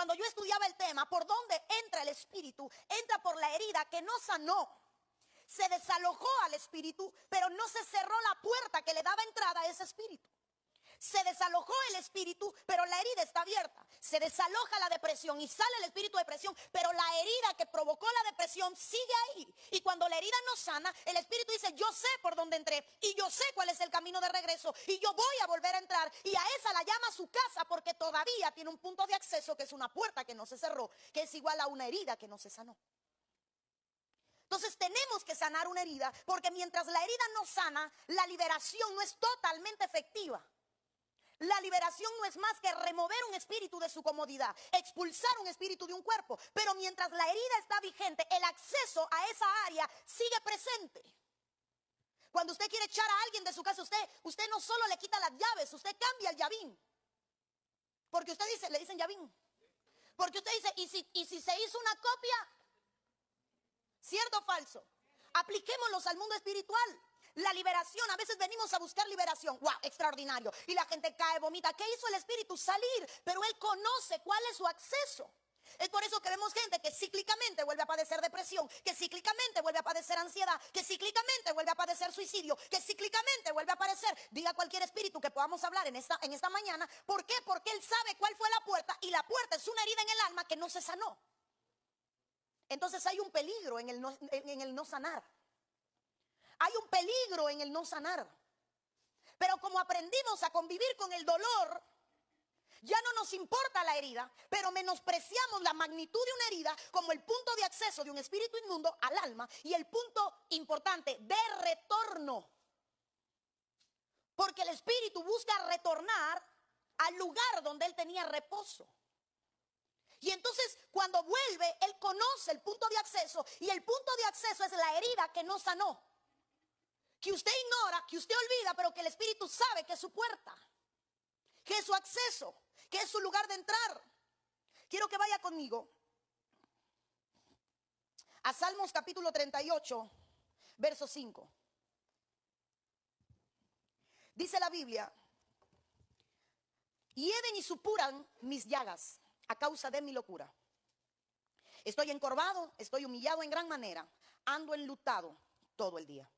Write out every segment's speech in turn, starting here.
cuando yo estudiaba el tema, por dónde entra el espíritu, entra por la herida que no sanó. Se desalojó al espíritu, pero no se cerró la puerta que le daba entrada a ese espíritu. Se desalojó el espíritu, pero la herida está abierta. Se desaloja la depresión y sale el espíritu de depresión, pero la herida que provocó la depresión sigue ahí. Y cuando la herida no sana, el espíritu dice, yo sé por dónde entré y yo sé cuál es el camino de regreso y yo voy a volver a entrar. Y a esa la llama su casa porque todavía tiene un punto de acceso que es una puerta que no se cerró, que es igual a una herida que no se sanó. Entonces tenemos que sanar una herida, porque mientras la herida no sana, la liberación no es totalmente efectiva. La liberación no es más que remover un espíritu de su comodidad, expulsar un espíritu de un cuerpo. Pero mientras la herida está vigente, el acceso a esa área sigue presente. Cuando usted quiere echar a alguien de su casa, usted no solo le quita las llaves, usted cambia el llavín. Porque usted dice, le dicen llavín. Porque usted dice, ¿y si se hizo una copia? ¿Cierto o falso? Apliquémoslos al mundo espiritual. La liberación, a veces venimos a buscar liberación. ¡Wow! Extraordinario. Y la gente cae, vomita. ¿Qué hizo el espíritu? Salir. Pero él conoce cuál es su acceso. Es por eso que vemos gente que cíclicamente vuelve a padecer depresión, que cíclicamente vuelve a padecer ansiedad, que cíclicamente vuelve a padecer suicidio, que cíclicamente vuelve a padecer. Diga cualquier espíritu que podamos hablar en esta mañana. ¿Por qué? Porque él sabe cuál fue la puerta, y la puerta es una herida en el alma que no se sanó. Entonces hay un peligro en el no sanar. Hay un peligro en el no sanar. Pero como aprendimos a convivir con el dolor, ya no nos importa la herida, pero menospreciamos la magnitud de una herida como el punto de acceso de un espíritu inmundo al alma y el punto importante de retorno. Porque el espíritu busca retornar al lugar donde él tenía reposo. Y entonces cuando vuelve, él conoce el punto de acceso, y el punto de acceso es la herida que no sanó, que usted ignora, que usted olvida, pero que el espíritu sabe que es su puerta, que es su acceso, que es su lugar de entrar. Quiero que vaya conmigo a Salmos capítulo 38, verso 5. Dice la Biblia: hieden y supuran mis llagas a causa de mi locura. Estoy encorvado, estoy humillado en gran manera, ando enlutado todo el día.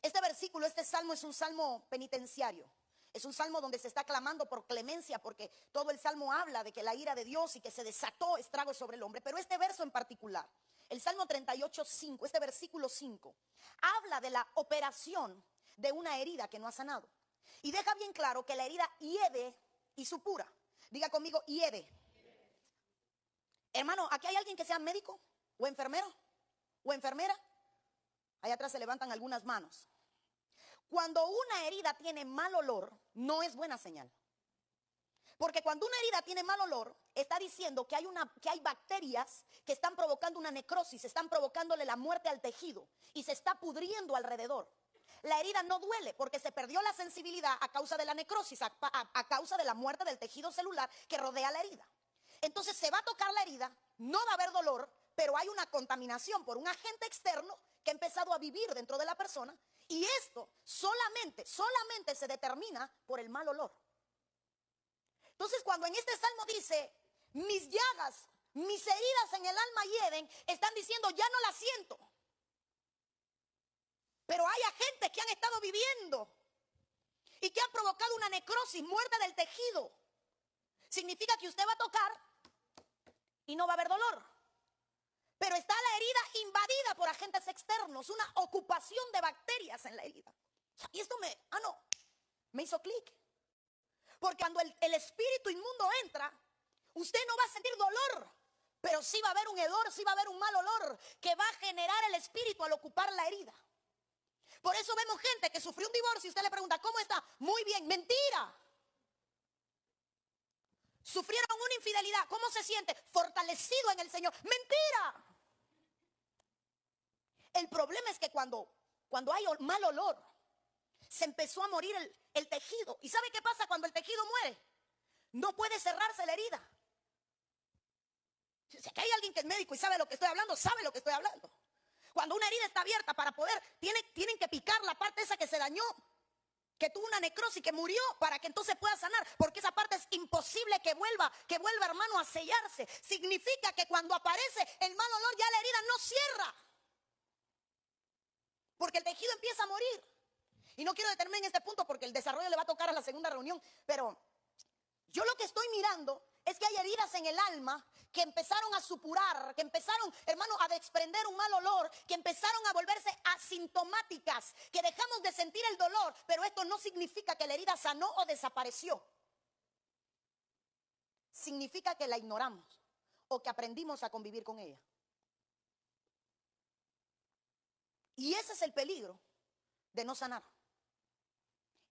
Este versículo, este salmo es un salmo penitenciario. Es un salmo donde se está clamando por clemencia, porque todo el salmo habla de que la ira de Dios y que se desató estragos sobre el hombre. Pero este verso en particular, el Salmo 38, 5, este versículo 5, habla de la operación de una herida que no ha sanado. Y deja bien claro que la herida hiede y supura. Diga conmigo, hiede. Hermano, ¿aquí hay alguien que sea médico o enfermero o enfermera? Allá atrás se levantan algunas manos. Cuando una herida tiene mal olor, no es buena señal. Porque cuando una herida tiene mal olor, está diciendo que hay bacterias que están provocando una necrosis, están provocándole la muerte al tejido y se está pudriendo alrededor. La herida no duele porque se perdió la sensibilidad a causa de la necrosis, a causa de la muerte del tejido celular que rodea la herida. Entonces se va a tocar la herida, no va a haber dolor, pero hay una contaminación por un agente externo que ha empezado a vivir dentro de la persona, y esto solamente se determina por el mal olor. Entonces cuando en este salmo dice, mis llagas, mis heridas en el alma hieden, están diciendo, ya no las siento. Pero hay agentes que han estado viviendo y que han provocado una necrosis, muerte del tejido. Significa que usted va a tocar y no va a haber dolor. Pero está la herida invadida por agentes externos, una ocupación de bacterias en la herida. Y esto me hizo clic. Porque cuando el espíritu inmundo entra, usted no va a sentir dolor, pero sí va a haber un hedor, sí va a haber un mal olor que va a generar el espíritu al ocupar la herida. Por eso vemos gente que sufrió un divorcio y usted le pregunta, ¿cómo está? Muy bien. Mentira. Sufrieron una infidelidad. ¿Cómo se siente? Fortalecido en el Señor. Mentira. El problema es que cuando hay mal olor, se empezó a morir el tejido. ¿Y sabe qué pasa cuando el tejido muere? No puede cerrarse la herida. Si aquí hay alguien que es médico y sabe lo que estoy hablando, sabe lo que estoy hablando. Cuando una herida está abierta, para poder, tienen que picar la parte esa que se dañó. que tuvo una necrosis, que murió, para que entonces pueda sanar, porque esa parte es imposible que vuelva, hermano, a sellarse. Significa que cuando aparece el mal olor, ya la herida no cierra, porque el tejido empieza a morir. Y no quiero detenerme en este punto porque el desarrollo le va a tocar a la segunda reunión, pero yo lo que estoy mirando es que hay heridas en el alma que empezaron a supurar, que empezaron, hermano, a desprender un mal olor, que empezaron a volverse asintomáticas, que dejamos de sentir el dolor, pero esto no significa que la herida sanó o desapareció. Significa que la ignoramos o que aprendimos a convivir con ella. Y ese es el peligro de no sanar.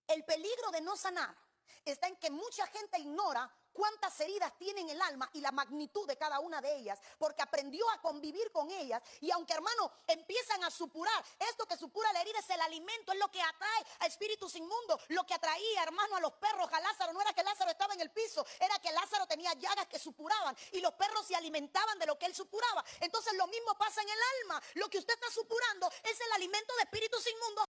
El peligro de no sanar está en que mucha gente ignora cuántas heridas tienen el alma y la magnitud de cada una de ellas, porque aprendió a convivir con ellas. Y aunque, hermano, empiezan a supurar, esto que supura la herida es el alimento, es lo que atrae a espíritus inmundos. Lo que atraía, hermano, a los perros, a Lázaro, no era que Lázaro estaba en el piso, era que Lázaro tenía llagas que supuraban y los perros se alimentaban de lo que él supuraba. Entonces lo mismo pasa en el alma. Lo que usted está supurando es el alimento de espíritus inmundos